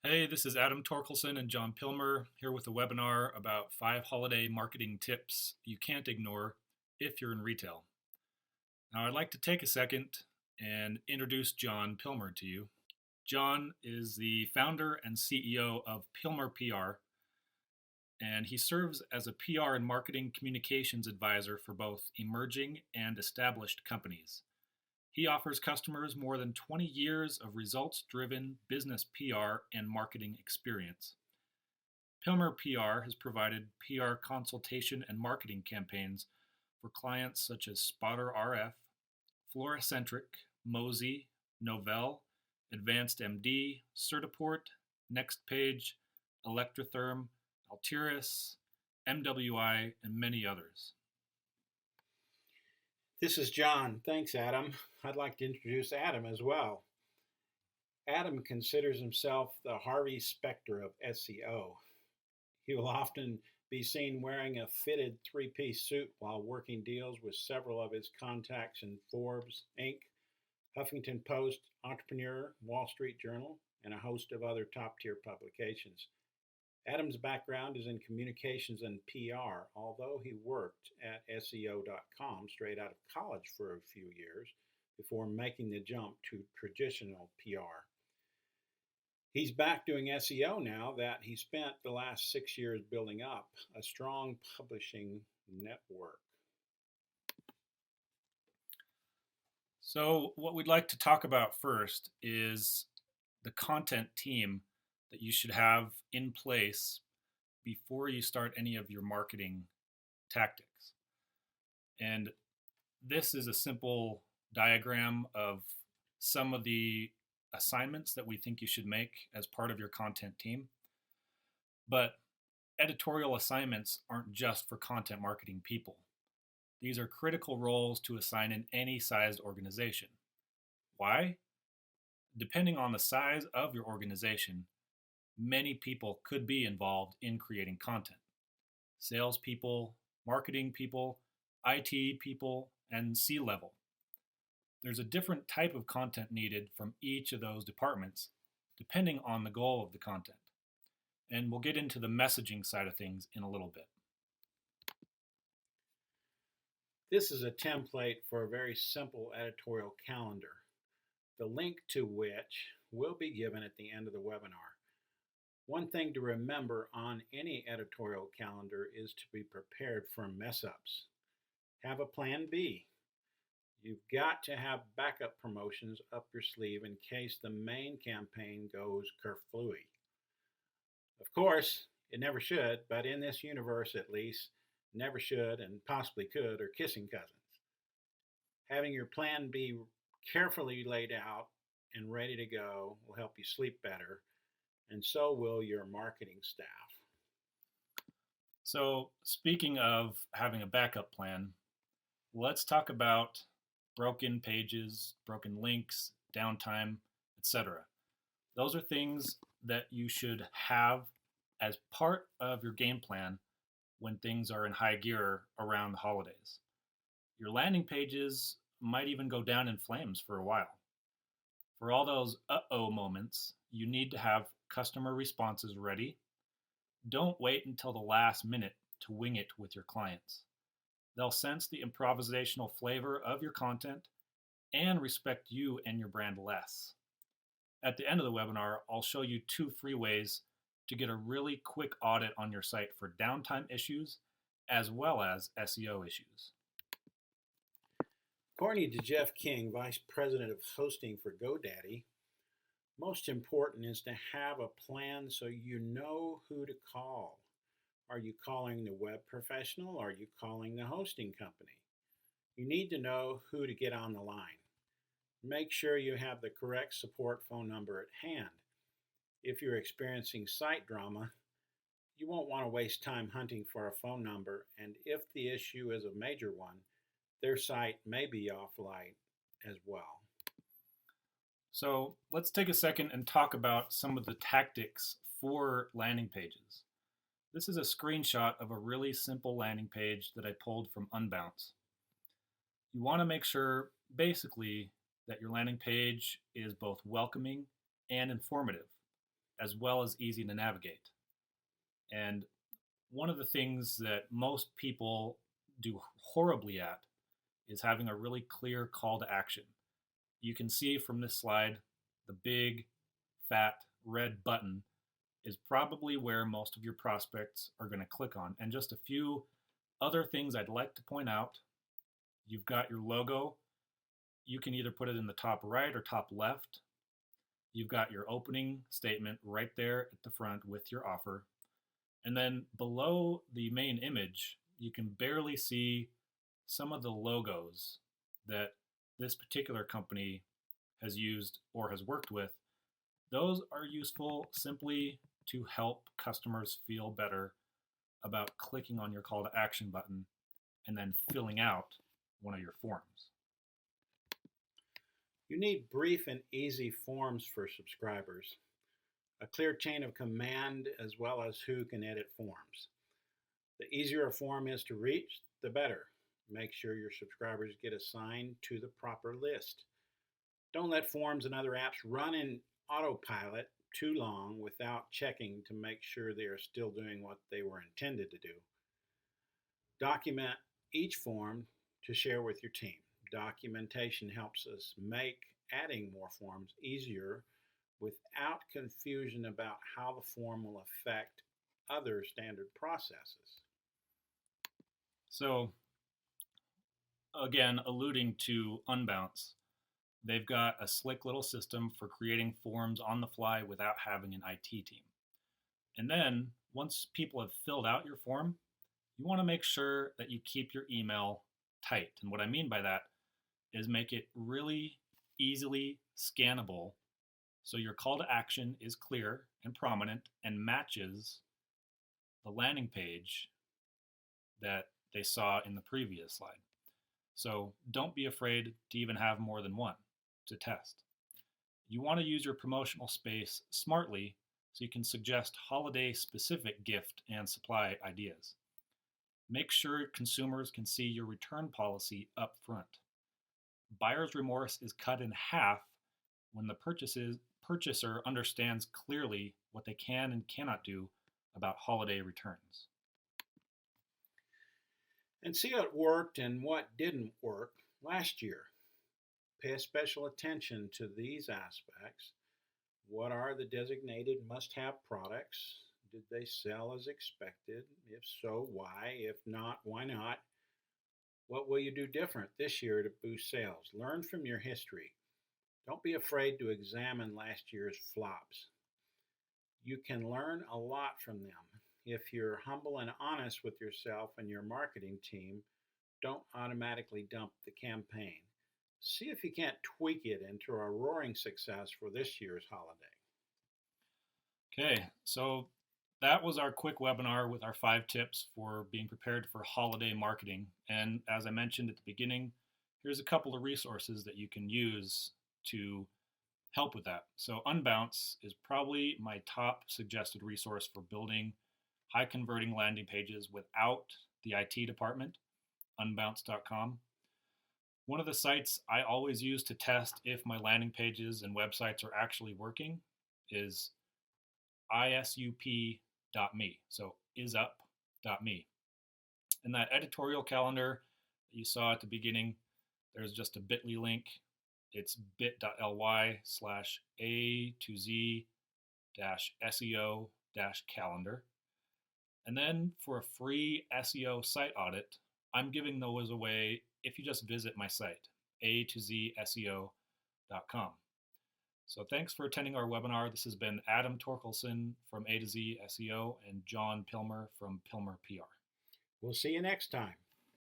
Hey, this is Adam Torkelson and John Pilmer here with a webinar about 5 holiday marketing tips you can't ignore if you're in retail. Now, I'd like to take a second and introduce John Pilmer to you. John is the founder and CEO of Pilmer PR, and he serves as a PR and marketing communications advisor for both emerging and established companies. He offers customers more than 20 years of results driven business PR and marketing experience. Pilmer PR has provided PR consultation and marketing campaigns for clients such as Spotter RF, Floricentric, Mozy, Novell, Advanced MD, Certiport, NextPage, Electrotherm, Altiris, MWI, and many others. This is John. Thanks, Adam. I'd like to introduce Adam as well. Adam considers himself the Harvey Specter of SEO. He will often be seen wearing a fitted three-piece suit while working deals with several of his contacts in Forbes, Inc., Huffington Post, Entrepreneur, Wall Street Journal, and a host of other top-tier publications. Adam's background is in communications and PR, although he worked at SEO.com straight out of college for a few years before making the jump to traditional PR. He's back doing SEO now that he spent the last 6 years building up a strong publishing network. So, what we'd like to talk about first is the content team that you should have in place before you start any of your marketing tactics. And this is a simple diagram of some of the assignments that we think you should make as part of your content team. But editorial assignments aren't just for content marketing people. These are critical roles to assign in any sized organization. Why? Depending on the size of your organization, many people could be involved in creating content. Salespeople, marketing people, IT people, and C-level. There's a different type of content needed from each of those departments, depending on the goal of the content. And we'll get into the messaging side of things in a little bit. This is a template for a very simple editorial calendar, the link to which will be given at the end of the webinar. One thing to remember on any editorial calendar is to be prepared for mess-ups. Have a plan B. You've got to have backup promotions up your sleeve in case the main campaign goes kerflooey. Of course, it never should, but in this universe at least, never should and possibly could are kissing cousins. Having your plan B carefully laid out and ready to go will help you sleep better, and so will your marketing staff. So, speaking of having a backup plan, let's talk about broken pages, broken links, downtime, etc. Those are things that you should have as part of your game plan when things are in high gear around the holidays. Your landing pages might even go down in flames for a while. For all those uh-oh moments, you need to have customer responses ready. Don't wait until the last minute to wing it with your clients. They'll sense the improvisational flavor of your content and respect you and your brand less. At the end of the webinar, I'll show you 2 free ways to get a really quick audit on your site for downtime issues as well as SEO issues. According to Jeff King, Vice President of Hosting for GoDaddy, most important is to have a plan so you know who to call. Are you calling the web professional? Or are you calling the hosting company? You need to know who to get on the line. Make sure you have the correct support phone number at hand. If you're experiencing site drama, you won't want to waste time hunting for a phone number, and if the issue is a major one, their site may be offline as well. So let's take a second and talk about some of the tactics for landing pages. This is a screenshot of a really simple landing page that I pulled from Unbounce. You want to make sure, basically, that your landing page is both welcoming and informative, as well as easy to navigate. And one of the things that most people do horribly at is having a really clear call to action. You can see from this slide the big, fat, red button is probably where most of your prospects are going to click on. And just a few other things I'd like to point out. You've got your logo. You can either put it in the top right or top left. You've got your opening statement right there at the front with your offer. And then below the main image, you can barely see some of the logos that this particular company has used or has worked with. Those are useful simply to help customers feel better about clicking on your call to action button and then filling out one of your forms. You need brief and easy forms for subscribers, a clear chain of command, as well as who can edit forms. The easier a form is to reach, the better. Make sure your subscribers get assigned to the proper list. Don't let forms and other apps run in autopilot too long without checking to make sure they are still doing what they were intended to do. Document each form to share with your team. Documentation helps us make adding more forms easier without confusion about how the form will affect other standard processes. So, again, alluding to Unbounce, they've got a slick little system for creating forms on the fly without having an IT team. And then, once people have filled out your form, you want to make sure that you keep your email tight. And what I mean by that is make it really easily scannable so your call to action is clear and prominent and matches the landing page that they saw in the previous slide. So don't be afraid to even have more than one to test. You want to use your promotional space smartly so you can suggest holiday-specific gift and supply ideas. Make sure consumers can see your return policy up front. Buyer's remorse is cut in half when the purchaser understands clearly what they can and cannot do about holiday returns. And see what worked and what didn't work last year. Pay special attention to these aspects. What are the designated must-have products? Did they sell as expected? If so, why? If not, why not? What will you do different this year to boost sales? Learn from your history. Don't be afraid to examine last year's flops. You can learn a lot from them. If you're humble and honest with yourself and your marketing team, don't automatically dump the campaign. See if you can't tweak it into a roaring success for this year's holiday. Okay, so that was our quick webinar with our 5 tips for being prepared for holiday marketing. And as I mentioned at the beginning, here's a couple of resources that you can use to help with that. So Unbounce is probably my top suggested resource for building high converting landing pages without the IT department, unbounce.com. One of the sites I always use to test if my landing pages and websites are actually working is isup.me, so isup.me. In that editorial calendar that you saw at the beginning, there's just a bit.ly link. It's bit.ly/a2z-seo-calendar. And then for a free SEO site audit, I'm giving those away if you just visit my site, a2zseo.com. So thanks for attending our webinar. This has been Adam Torkelson from A to Z SEO and John Pilmer from Pilmer PR. We'll see you next time.